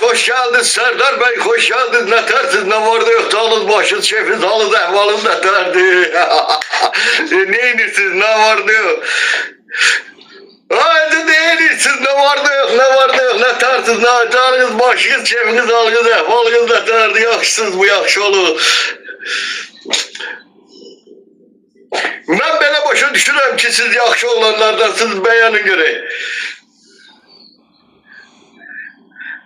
hoş geldiniz. Serdar Bey, hoş geldiniz. Ne tersiniz, ne vardı yok. Sağınız, başınız, şefiniz, halınız, ehvalınız ne terdi. Neyinirsiniz, ne vardı yok. Haydi neyinirsiniz, ne vardı yok, ne vardı yok. Ne tersiniz, ne canınız, başınız, şefiniz, halınız, ehvalınız ne terdi. Yaxşısınız, bu yaxşı olur. Ben böyle başa düşürəm ki, siz yaxşı olanlardansınız, beğenin göre.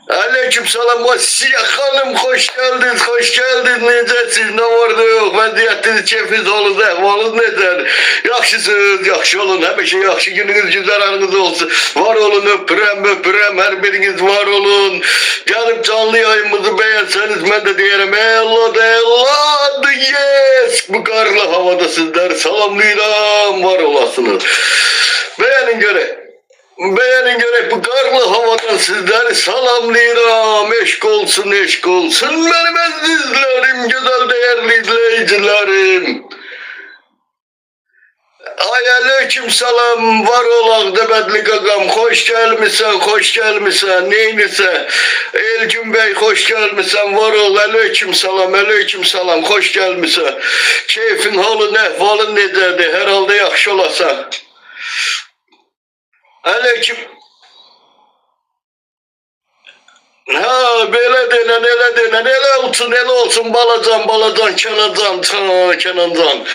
Aleyküm selam, Vasiye Hanım, hoş geldiniz, hoş geldiniz. Necəsiniz, ne vardı yok, vəziyyətiniz, keyfiniz, halınız, əhvalınız necədir? Yaxşısınız, yaxşı olun, həmişə yaxşı gününüz, güzel anınız olsun. Var olun, öpürəm, her biriniz var olun. Gelip canlı yayınımızı beğenseniz, ben de diyelim, Allah, yes! Bu karlı havada sizleri salamlayıram, var olasınız. Beğenin göre. Beğenin göre bu karlı havadan sizleri salamlayıram. Eşk olsun, eşk olsun benim azizlerim, güzel değerli izleyicilerim. Ay aleyküm selam, var olaq Debedli qaqam, hoş gelmişsen, hoş gelmişsen, neynirse. Elgün Bey, hoş gelmişsen, var ol, aleyküm selam, hoş gelmişsen. Keyfin, halın, ehvalın necədir, herhalde yaxşı olasan. Aleyküm. Ha böyle denen, ele denen, ele olsun balacan, Kenancan.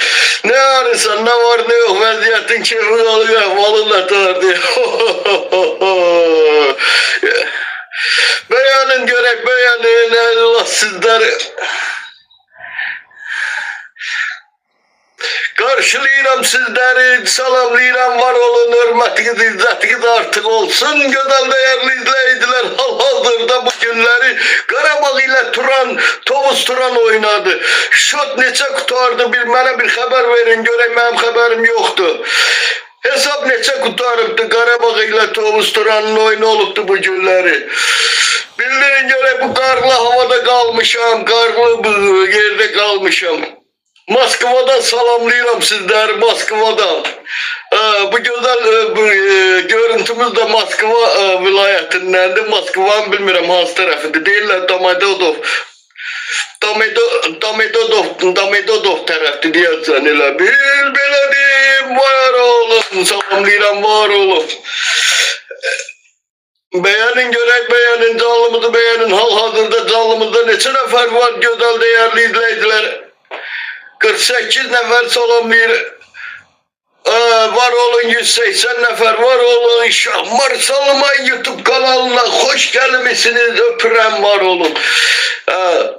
Ne arıyorsan, ne var ne yok, vəziyyətin keyfin alıyor, valınla tardı. Beğenin görek, beğenin, Allah sizleri. Karşılayıram sizleri, salamlayıram, var olun, hürmetiniz, izzetiniz artık olsun. Güzel değerli izleyiciler, hal-hazırda bu günleri Qarabağ ile Tovuz Turan oynadı. Şut neçə qutardı, mənə bir haber verin, görək, mənim haberim yoktu. Hesap neçə qutarıbdı, Qarabağ ile Tovuz Turan'ın oyunu olubdu bu günleri. Bildirin göre bu karlı havada kalmışam, karlı bu yerde kalmışam. Moskova'dan salamlayıram sizleri, Moskova'dan. Bu güzel görüntümüz de Moskova vilayetindendi. Moskova'nın bilmirəm hansı tarafıdır. Deyirlər Damedodov tarafı deyirsən elə. Belə deyim, var olun, salamlayıram, var olun. Beğenin görek, beğenin canlımızı, beğenin. Hal-hazırda canlımızda neçə nəfər var güzel değerli izleyiciler? 48 nefer salamlayır. Var olun 180 nefer, var olun. Şahmar Salımay YouTube kanalına hoş gelmişsiniz, öpürəm, var olun.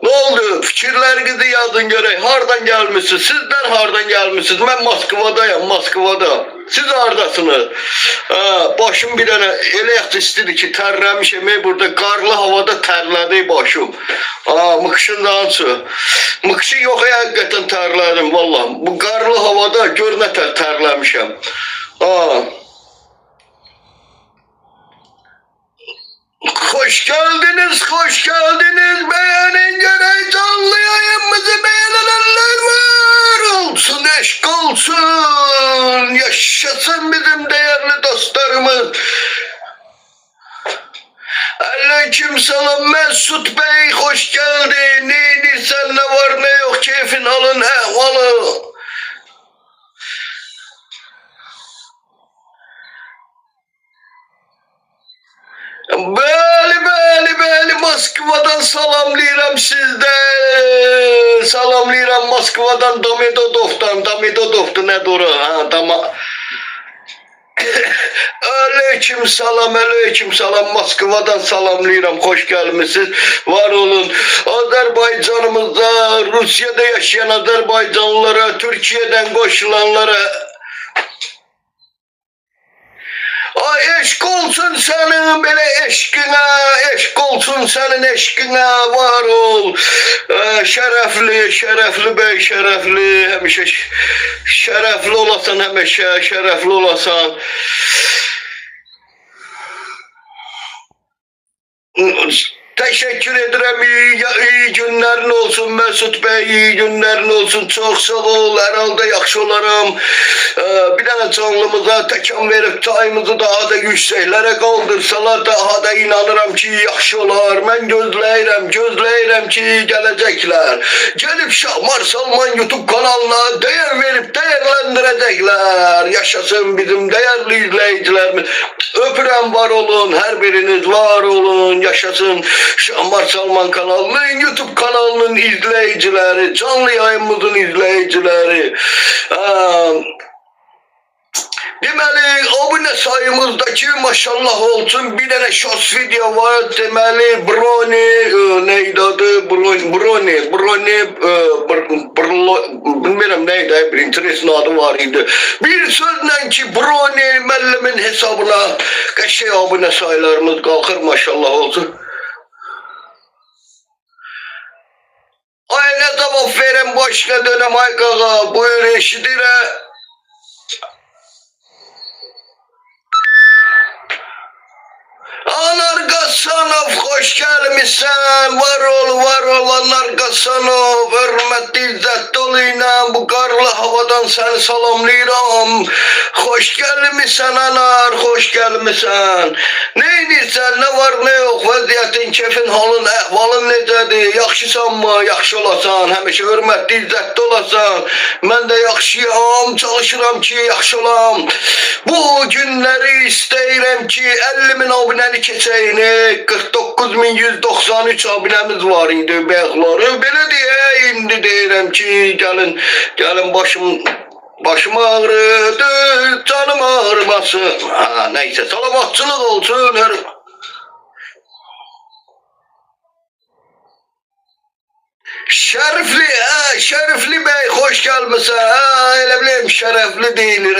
Ne oldu? Fikirlerinizi yazın görək. Hardan gelmişsiniz? Sizler hardan gelmişsiniz? Ben Moskova'dayım, Moskova'da. Siz hardasınız? Başım bir tane elə yaxşı istedi ki, tərləmişəm. Burada qarlı havada tərlədi başım. Mıkışın dansı. Mıkışı yok, həqiqətən tərlədim valla. Bu qarlı havada gör nə tərləmişəm. Hoş geldiniz, hoş geldiniz. Beğenin göre canlı yayınımızı beğenenler var. Olsun, eşk olsun. Yaşasın bizim değerli dostlarımız. Aleyküm selam Mesut Bey, hoş geldin. Neydi sen, ne var ne yok, keyfin, alın, ehvalı. Bəli, Moskova'dan salamlayıram sizdə. Salamlayıram Moskova'dan, Damedodov'dur, nədir ora? Aleyküm selam, Moskova'dan salamlayıram, hoş gelmişsiniz, var olun. Azerbaycanımızda, Rusya'da yaşayan Azerbaycanlılara, Türkiye'den koşulanlara, ay eşk olsun senin böyle eşkine, eşk olsun senin eşkine, var ol. Şerefli bey, şerefli, hemişe şerefli olasan, hemişe şerefli olasan. Teşekkür ederim. İyi günlerin olsun Mesut Bey. İyi günlerin olsun. Çok sağ ol. Herhalde yaxşı olaram. Bir tane canlımıza tekan verip tayımızı daha da yükseklere kaldırsalar daha da inanıram ki yaxşı olar. Ben gözləyirəm ki gelecekler. Gelip Şahmar Salman YouTube kanalına değer verip değerlendirecekler. Yaşasın bizim değerli izleyicilerimiz. Öpürəm, var olun. Her biriniz var olun. Yaşasın Şahmar Salman kanalının YouTube kanalının izleyicileri, canlı yayınımızın izleyicileri. Deməli, abone sayımızdaki maşallah olsun bir tane short video var. Deməli, neydi adı? Bilmirəm neydi, bir interesin adı var idi. Bir sözlə ki, Brony müəllimin hesabına qəşəng abone sayılarımız qalxır maşallah olsun. Ay, ne cavab verəm başqa dönəm ay qağa, buyur eşidirəm. Anargasanov hoş gelmişsen, var ol Anargasanov, hürmetli İzzet doluyla bu karlı havadan seni salamlayıram. Hoş gelmişsen Anar, hoş gelmişsen. Neydirsen, ne var ne yok, vaziyetin, kefin, halın, ehvalın necədir, yaxşısan mı, yaxşı olasan, həmişə hürmetli İzzet dolasan. Ben de yaxşıyam, çalışıram ki yaxşı olam. Bu günleri istəyirəm ki 50.000 abuneli keçəyini, 49.193 abunemiz var idi bəyəkları. Belə deyə, indi deyirəm ki gəlin başım ağrıdı, canım ağrımasın. Neyse, salavatçılıq olsun. Şerifli Bey hoş gelmişsin. Öyle bileyim şerefli değilir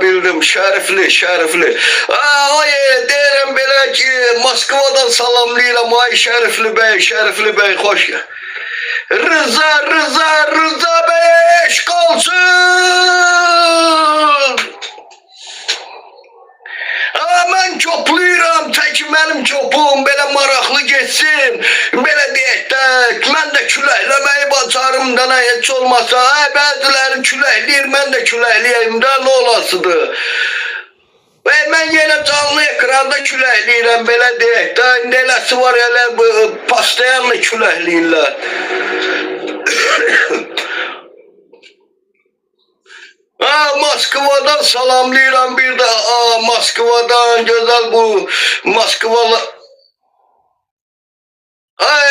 bildim şerifli. Derim böyle ki Moskova'dan salamlayıram ay Şerifli Bey hoş gel. Rıza Bey eşk olsun. Mən çopluyuram, tək mənim çopum belə maraqlı geçsin. Belə deyək də, mən də küləkləməyi bacarım da nə heç olmasa. Bəziləri küləkləyir, mən də küləkləyəm də, nə olasıdır. Və mən yenə canlı ekranda küləkləyirəm, belə deyək də. İndi eləsi var, elə pastayanla küləkləyirlər. Moskova'dan salamlayıram bir de. Moskova'dan güzel bu Moskovalı. Ay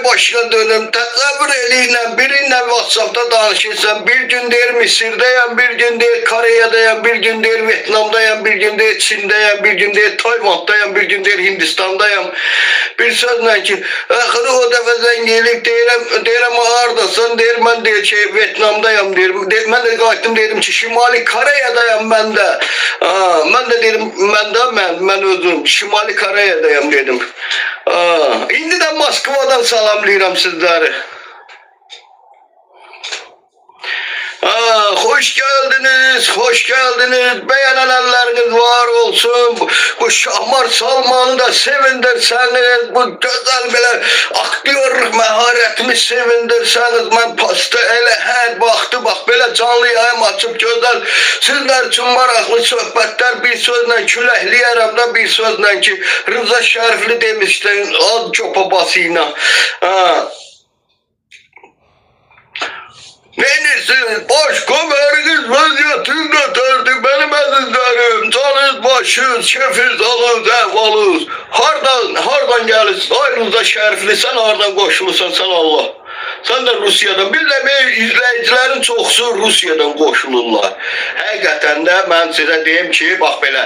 başına dönüm. Təsəvvür eləyinlə birinlə WhatsApp'ta danışırsan. Bir gün deyir Mısır'dayım, bir gün deyir Koreya'dayım, bir gün deyir Vietnam'dayım, bir gün deyir Çin'dayım, bir gün deyir Tayvan'dayım, bir gün deyir Hindistan'dayım. Bir sözlə ki, axırı o dəfə zəng eləyib deyirəm haradasın, deyir mən deyir Vietnam'dayım, deyir. Mən də qayıtdım dedim ki, Şimali Koreya'dayım mən də. Mən də dedim, mən özüm Şimali Koreya'dayım dedim. İndi də Moskova'dan salamlayıram sizləri. Hoş geldiniz. Beğenenleriniz var olsun. Bu Şahmar Salman'ı da sevindirseniz, bu güzel böyle aktör maharetimi sevindirseniz, ben pasta elə hər vaxtı bak böyle canlı yayım açıp güzel sizler için maraqlı söhbətlər, bir sözlə küləkləyərəm da, bir sözlə ki Rıza Şərifli demişdin az çopabası ilə. Neyinirsiniz? Başkomeriniz vəziyyətində tərdi benim əzizlərim. Canınız, başınız, şefiniz, alınız, əhvalınız. Hardan gəlirsin? Ay Rıza Şərifli, sən hardan qoşulursan, sən Allah. Sən də Rusiyadan. Bilməm, izləyicilərin çoxsu Rusiyadan qoşulurlar. Həqiqətən də mən sizə deyim ki, bax belə.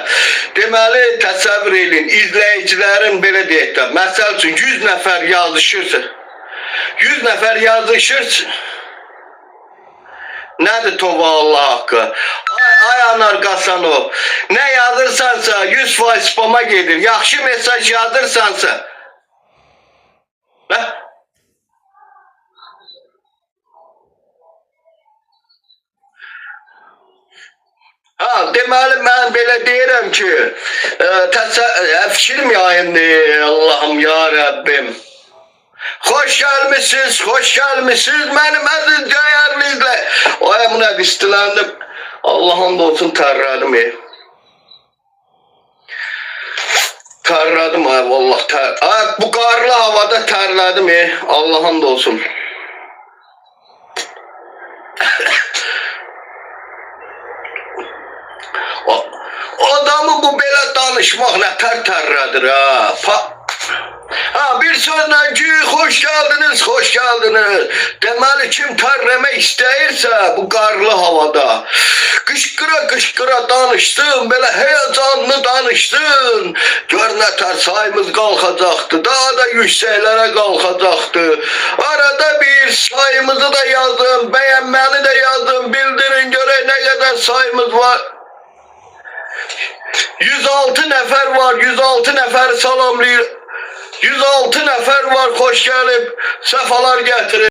Deməli, təsəvvür edin, izləyicilərin belə deyək də, məsəl üçün 100 nəfər yazışırsa, 100 nəfər yazışırsa, nədir tova Allah haqqı? Ay Anargasanov, nə yazırsansa 100% spama gedir. Yaxşı mesaj yazırsansa. Ha, deməli mən belə deyirəm ki, fikrim yayındı, Allah'ım ya Rabbim. Hoş gelmişsiniz, hoş gelmişsiniz benim aziz değerlizle. Ay buna istilendim. Allah'ım olsun terledim ya. Terledim ay vallahi ay, bu karlı havada terledim ya. Allah'ım olsun. Adamı bu belə danışmaq ne terledir ha. Ha, bir sözlə ki, hoş geldiniz, hoş geldiniz. Deməli kim tərləmək istəyirsə bu qarlı havada qışqıra qışqıra danışsın, belə heyecanlı danışsın. Gör nətər sayımız qalxacaqdı, daha da yüksəklərə qalxacaqdı. Arada bir sayımızı da yazın, bəyənməni də yazın, bildirin görək nə qədər sayımız var. 106 nəfər var, 106 nəfər salamlayır. 106 nəfər var, xoş gəlib, səfalar gətirir.